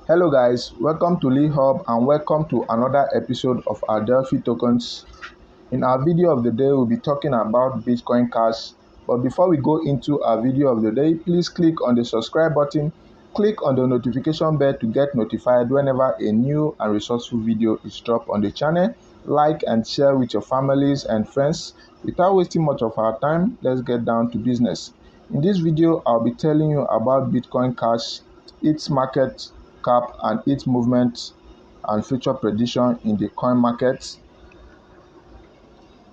Hello guys, welcome to Lee Hub and welcome to another episode of our Delphi tokens. In our video of the day, we'll be talking about Bitcoin Cash. But before we go into our video of the day, please click on the subscribe button, click on the notification bell to get notified whenever a new and resourceful video is dropped on the channel. Like and share with your families and friends. Without wasting much of our time, let's get down to business. In this video, I'll be telling you about Bitcoin Cash, its market cap and its movement and future prediction in the coin market.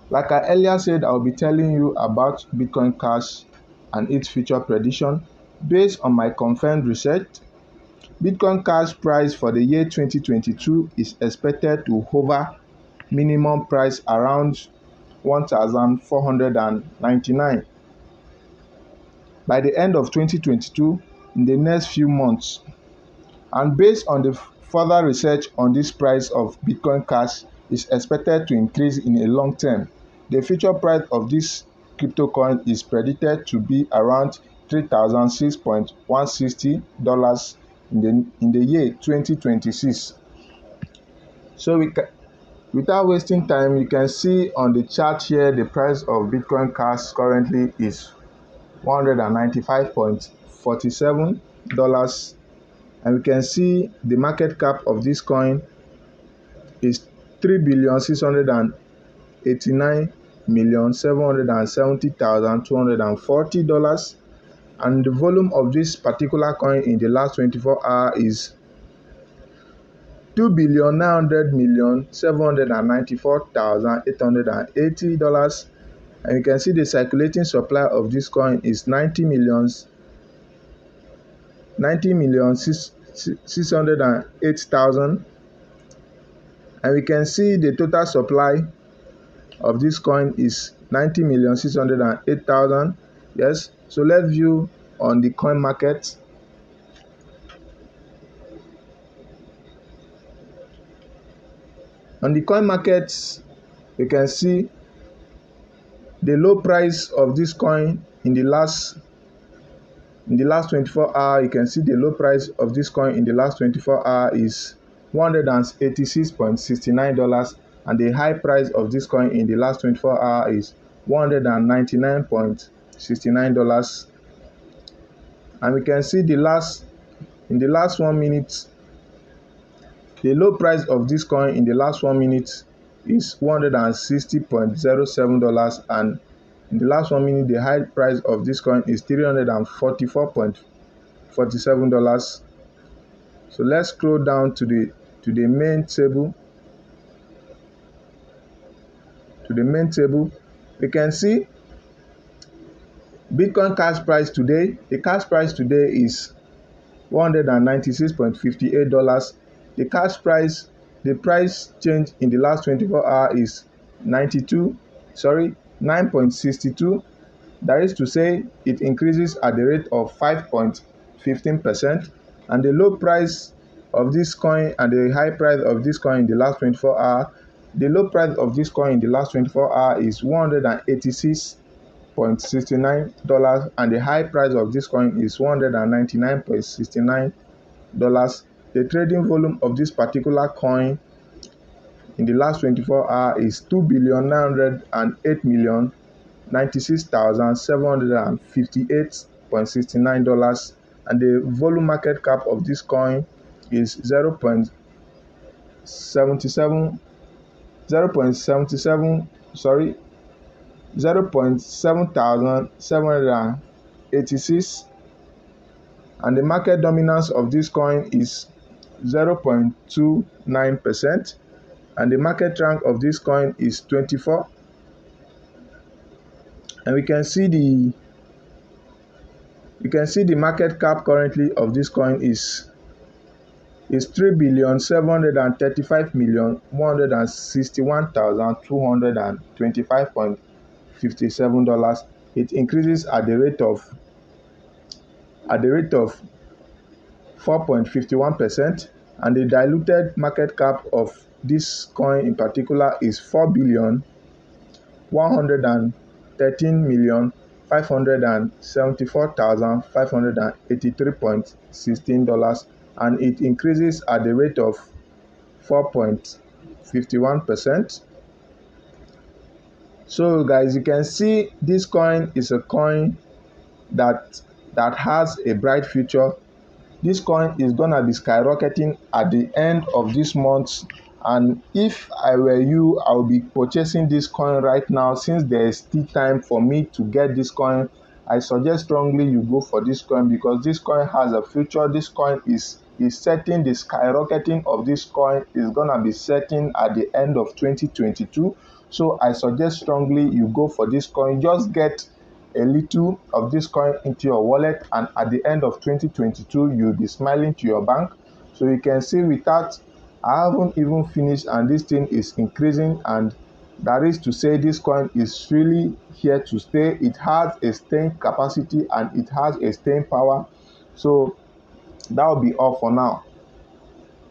Like I earlier said, I'll be telling you about Bitcoin Cash and its future prediction. Based on my confirmed research, Bitcoin Cash price for the year 2022 is expected to hover minimum price around 1,499 by the end of 2022 in the next few months. And based on the further research on this price of Bitcoin Cash is expected to increase in a long term. The future price of this crypto coin is predicted to be around $3,006.160 in the year 2026. So without wasting time, you can see on the chart here the price of Bitcoin Cash currently is $195.47, and we can see the market cap of this coin is $3,689,770,240, and the volume of this particular coin in the last 24 hours is $2,900,794,880, and you can see the circulating supply of this coin is 90,608,000, and we can see the total supply of this coin is 90,608,000. Yes, so let's view on the coin market. On the coin market, you can see the low price of this coin in the last 24 hours. You can see the low price of this coin in the last 24 hours is $186.69, and the high price of this coin in the last 24 hours is $199.69. And we can see in the last 1 minute, the low price of this coin in the last 1 minute is $160.07, and in the last 1 minute, the high price of this coin is $344.47. So let's scroll down to the main table. We can see Bitcoin cash price today. The cash price today is $196.58. The price change in the last 24 hours is 9.62. That is to say, it increases at the rate of 5.15%. And the low price of this coin and the high price of this coin in the last 24 hours, the low price of this coin in the last 24 hours is $186.69, and the high price of this coin is $199.69. The trading volume of this particular coin in the last 24 hours is $2,908,096,758.69, and the volume market cap of this coin is 0.7786, and the market dominance of this coin is 0.29%, and the market rank of this coin is 24. And we can see the market cap currently of this coin is $3,735,161,225.57. It increases at the rate of 4.51%, and the diluted market cap of this coin in particular is $4,113,574,583.16, and it increases at the rate of 4.51%. So guys, you can see this coin is a coin that has a bright future. This coin is gonna be skyrocketing at the end of this month, and if I were you, I will be purchasing this coin right now. Since there is still time for me to get this coin, I suggest strongly you go for this coin because this coin has a future. This coin is setting, the skyrocketing of this coin is gonna be setting at the end of 2022. So I suggest strongly you go for this coin. Just get a little of this coin into your wallet, and at the end of 2022 you'll be smiling to your bank. So you can see without, I haven't even finished and this thing is increasing, and that is to say this coin is really here to stay. It has a staying capacity and it has a staying power. So that will be all for now.